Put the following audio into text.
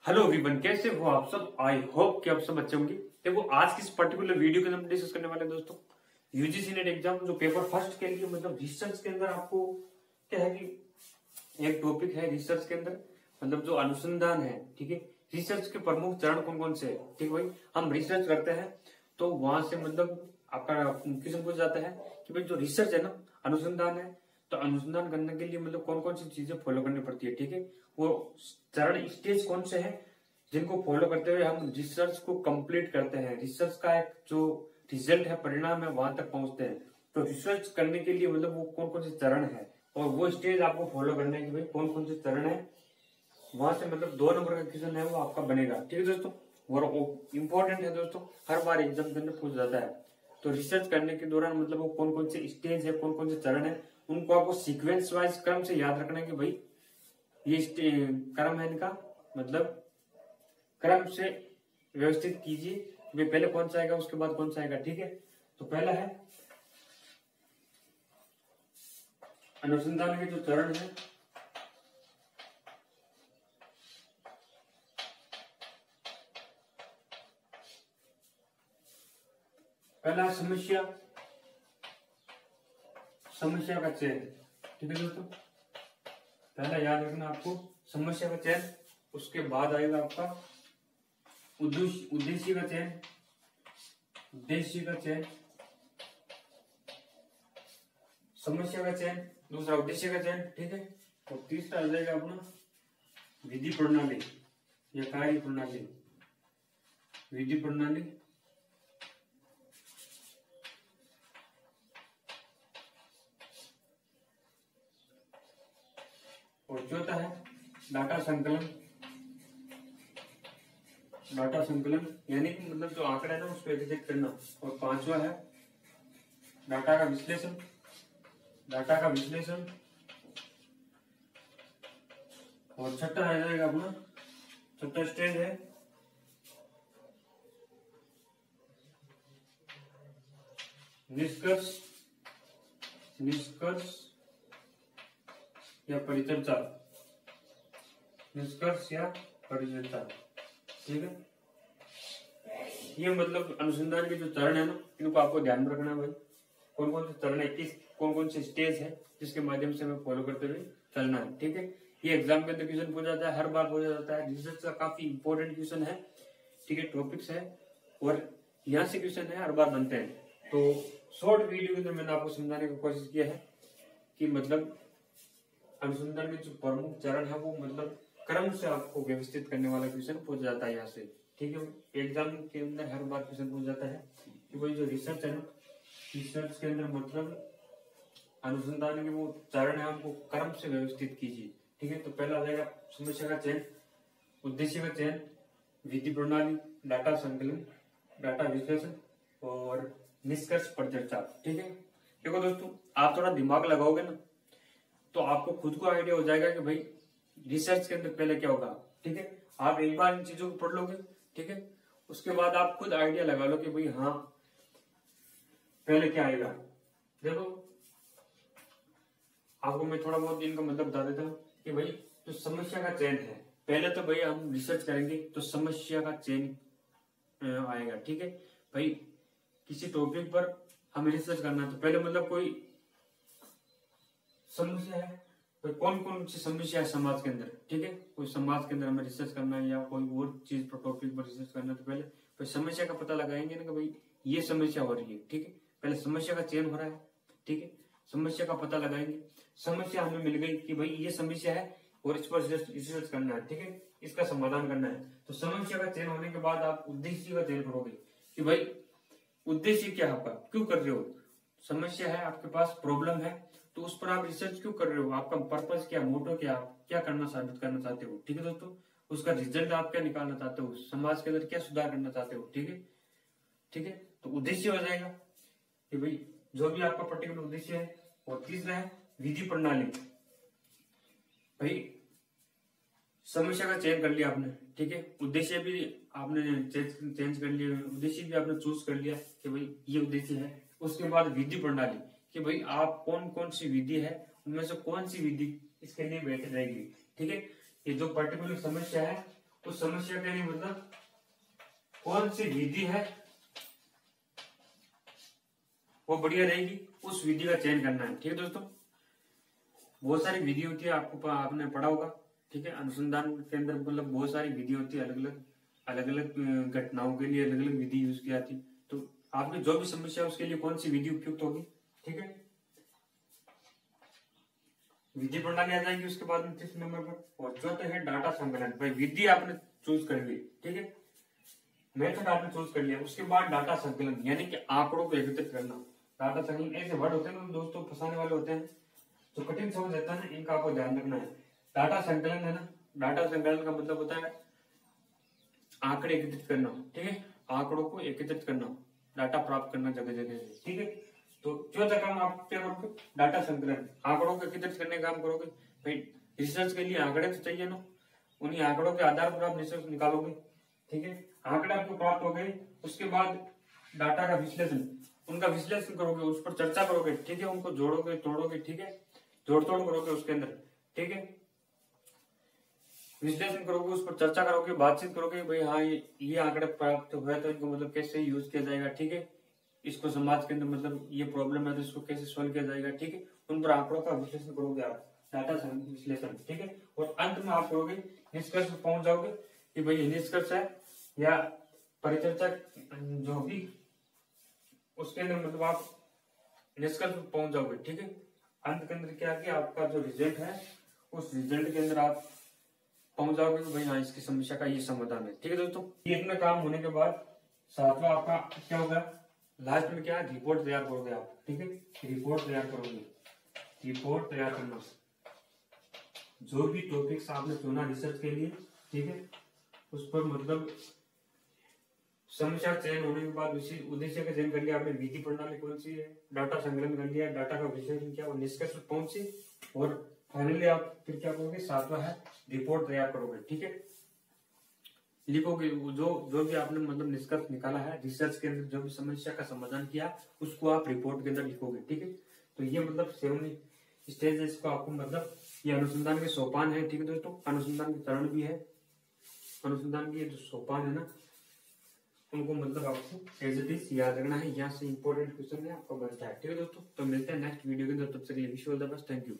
Hello everyone, कैसे हो आप सब। आई होप कि आप सब अच्छे होंगे। देखो, आज की इस पर्टिकुलर वीडियो के अंदर हम डिस्कस करने वाले हैं दोस्तों यूजीसी नेट एग्जाम जो पेपर फर्स्ट के लिए मतलब रिसर्च के अंदर आपको क्या है कि एक टॉपिक है रिसर्च के अंदर मतलब जो अनुसंधान है। ठीक है, रिसर्च के प्रमुख चरण कौन कौन से है। ठीक है भाई, हम रिसर्च करते हैं तो वहां से मतलब आपका क्वेश्चन पूछ जाता है कि भाई जो रिसर्च है ना, अनुसंधान है, तो अनुसंधान करने के लिए मतलब कौन कौन सी चीजें फॉलो करनी पड़ती है। ठीक है, वो चरण स्टेज कौन से हैं जिनको फॉलो करते हुए हम रिसर्च को कंप्लीट करते हैं, रिसर्च का एक जो रिजल्ट है, परिणाम है, वहां तक पहुंचते हैं। तो रिसर्च करने के लिए मतलब वो कौन कौन से चरण है और वो स्टेज आपको फॉलो करने के भाई कौन कौन से चरण है, वहां से मतलब 2 नंबर का क्वेश्चन है वो आपका बनेगा। ठीक है दोस्तों, वो इंपॉर्टेंट है दोस्तों, हर बार एग्जाम के अंदर पूछ जाता है। तो रिसर्च करने के दौरान मतलब वो कौन कौन से स्टेज है, कौन कौन से चरण है, उनको आपको सीक्वेंस वाइज क्रम से याद रखना है कि भाई ये क्रम है इनका, मतलब क्रम से व्यवस्थित कीजिए। वे पहले कौन सा आएगा उसके बाद कौन सा आएगा। ठीक है, तो पहला है अनुसंधान के जो चरण है, पहला समस्या, समस्या का चयन। ठीक है दोस्तों, पहला याद रखना आपको समस्या का चयन। उसके बाद आएगा आपका उद्देश्य का चयन, उद्देश्य का चयन, समस्या का चयन, दूसरा उद्देश्य का चयन। ठीक है, और तीसरा आ जाएगा अपना विधि प्रणाली या कार्य प्रणाली, विधि प्रणाली, और चौथा है डाटा संकलन, डाटा संकलन यानी कि मतलब जो आंकड़ा है ना उसको एकत्रित करना। और पांचवा है डाटा का विश्लेषण, डाटा का विश्लेषण। और छठा आ जाएगा अपना, छठा स्टेज है निष्कर्ष, निष्कर्ष या परिचर्चा, निष्कर्ष या परिचर्चा। ठीक है, ये मतलब अनुसंधान के जो चरण है ना, इनको आपको ध्यान में रखना है भाई। कौन कौन से चरण है, किस कौन कौन से स्टेज है जिसके माध्यम से हमें फॉलो करते हुए चलना है। ठीक है, ये एग्जाम के अंदर क्वेश्चन पूछा जाता है, हर बार पूछा जाता है। रिसर्च का काफी इंपॉर्टेंट क्वेश्चन है। ठीक है, टॉपिक्स है और यहाँ से क्वेश्चन है, हर बार बनते हैं। तो शॉर्ट वीडियो के अंदर मैंने आपको समझाने की कोशिश किया है कि मतलब अनुसंधान में जो प्रमुख चरण है वो मतलब क्रम से आपको व्यवस्थित करने वाला क्वेश्चन पूछा जाता है यहाँ से। ठीक है, एग्जाम के अंदर हर बार क्वेश्चन पूछा जाता है कि भाई जो रिसर्च है ना, रिसर्च के अंदर मतलब अनुसंधान के वो चरण है उनको क्रम से व्यवस्थित कीजिए। ठीक है, तो पहला आ जाएगा समस्या का चयन, उद्देश्य का चयन, विधि प्रणाली, डाटा संकलन, डाटा विश्लेषण और निष्कर्ष पर चर्चा। ठीक है, देखो दोस्तों, आप थोड़ा दिमाग लगाओगे ना तो आपको खुद को आइडिया हो जाएगा कि भाई रिसर्च के अंदर पहले क्या होगा। ठीक है, आप एक बार इन चीजों को पढ़ लोगे, ठीक है, उसके बाद आप खुद आइडिया लगा लो कि भाई हाँ पहले क्या आएगा। देखो, आपको मैं थोड़ा बहुत इनका मतलब बता देता हूँ कि भाई जो समस्या का चयन है, पहले तो भाई हम रिसर्च करेंगे तो समस्या का चयन आएगा। ठीक है भाई, किसी टॉपिक पर हमें रिसर्च करना है तो पहले मतलब कोई समस्या है, तो कौन कौन सी समस्या है समाज के अंदर। ठीक है, कोई समाज के अंदर हमें रिसर्च करना है या कोई और चीज पर टॉपिक पर रिसर्च करना है तो पहले समस्या का पता लगाएंगे ना कि भाई ये समस्या हो रही है। ठीक है, पहले समस्या का चयन हो रहा है। ठीक है, समस्या का पता लगाएंगे, समस्या हमें मिल गई कि भाई ये समस्या है और इस पर रिसर्च करना है। ठीक है, इसका समाधान करना है। तो समस्या का चयन होने के बाद आप उद्देश्य का चयन करोगे कि भाई उद्देश्य क्या है आपका, क्यों कर रहे हो। समस्या है आपके पास, प्रॉब्लम है, तो उस पर आप रिसर्च क्यों कर रहे हो, आपका पर्पस क्या, मोटो क्या, आप क्या करना साबित करना चाहते हो। ठीक है दोस्तों, उसका रिजल्ट आप क्या निकालना चाहते हो, समाज के अंदर क्या सुधार करना चाहते हो। ठीक है, ठीक है, तो उद्देश्य हो जाएगा कि भाई जो भी आपका पर्टिकुलर उद्देश्य है। और तीसरा है विधि प्रणाली। भाई समस्या का चयन कर लिया आपने, ठीक है, उद्देश्य भी आपने चेंज कर लिया, उद्देश्य भी आपने चूज कर लिया कि भाई ये उद्देश्य है। उसके बाद विधि प्रणाली कि भाई आप कौन कौन सी विधि है उनमें से कौन सी विधि इसके लिए बेहतर रहेगी। ठीक है, ये जो पर्टिकुलर समस्या है उस समस्या के लिए मतलब कौन सी विधि है वो बढ़िया रहेगी, उस विधि का चयन करना है। ठीक है दोस्तों, बहुत सारी विधि होती है, आपको आपने पढ़ा होगा। ठीक है, अनुसंधान के अंदर मतलब बहुत सारी विधि होती है, अलग अलग घटनाओं के लिए अलग अलग विधि यूज की जाती। तो आपकी जो भी समस्या है उसके लिए कौन सी विधि उपयुक्त होगी। ठीक है, विधि प्रणाली आ जाएगी उसके बाद में 30 नंबर पर। और चौथा है डाटा संकलन। भाई विधि आपने चूज कर ली, ठीक है, मेथड आपने चूज कर लिया, उसके बाद डाटा संकलन यानी कि आंकड़ों को एकत्रित करना। डाटा संकलन ऐसे वर्ड होते हैं दोस्तों, फंसाने वाले होते हैं, जो कठिन समझ रहता है ना, इनका आपको ध्यान रखना है। डाटा संकलन है ना, डाटा संकलन का मतलब होता है आंकड़े एकत्रित करना। ठीक है, आंकड़ों को एकत्रित करना, डाटा प्राप्त करना जगह जगह से। ठीक है, तो चौथा काम आप क्या करोगे, डाटा संकलन, आंकड़ों को एकत्रित करने का काम करोगे। भाई रिसर्च के लिए आंकड़े तो चाहिए ना, उन्हीं आंकड़ों के आधार पर आप रिसर्च निकालोगे। ठीक है, आंकड़े आपको प्राप्त हो गए, उसके बाद डाटा का विश्लेषण, उनका विश्लेषण करोगे, उस पर चर्चा करोगे। ठीक है, उनको जोड़ोगे तोड़ोगे, ठीक है, जोड़ तोड़ करोगे उसके अंदर। ठीक है, विश्लेषण करोगे, उस पर चर्चा करोगे, बातचीत करोगे, भाई हाँ ये आंकड़े प्राप्त हुए तो इनको मतलब कैसे यूज किया जाएगा। ठीक है, इसको समाज के अंदर मतलब ये प्रॉब्लम है तो इसको कैसे सोल्व किया जाएगा। ठीक है, उन पर आंकड़ों का विश्लेषण करोगे आप, डाटा विश्लेषण। ठीक है, और अंत में आप करोगे निष्कर्ष पर पहुंच जाओगे कि भाई ये निष्कर्ष है या परिचर्चा जो भी उसके अंदर मतलब आप निष्कर्ष पर पहुंच जाओगे। ठीक है, अंत के अंदर क्या कि आपका जो रिजल्ट है उस रिजल्ट के अंदर आप पहुंच जाओगे कि भाई हाँ इसकी समस्या का ये समाधान है। ठीक है दोस्तों, ये इतना काम होने के बाद सातवां आपका क्या होगा, लास्ट में क्या रिपोर्ट तैयार करोगे आप। ठीक है, रिपोर्ट तैयार करोगे, रिपोर्ट तैयार करना, जो भी टॉपिक्स आपने चुना रिसर्च के लिए। ठीक है, उस पर मतलब समस्या चयन होने के बाद उसी उद्देश्य का चयन कर लिया आपने, विधि प्रणाली कौन सी है, डाटा संकलन कर लिया, डाटा का विश्लेषण किया और निष्कर्ष पहुंचे, और फाइनली आप फिर क्या करोगे, सातवां है रिपोर्ट तैयार करोगे। ठीक है, लिखोगे जो भी आपने मतलब निष्कर्ष निकाला है रिसर्च के अंदर, जो भी समस्या का समाधान किया उसको आप रिपोर्ट के अंदर लिखोगे। ठीक है, तो ये मतलब 7 स्टेज है, इसको आपको मतलब ये अनुसंधान के सोपान है। ठीक है दोस्तों, अनुसंधान के चरण भी है, अनुसंधान के जो सोपान है ना उनको मतलब आपको एज इट इज याद रखना है, यहाँ से इंपॉर्टेंट क्वेश्चन है आपका बनता है। ठीक है दोस्तों, तो मिलते हैं नेक्स्ट वीडियो के अंदर, तब तक के लिए wish you all the best, thank you.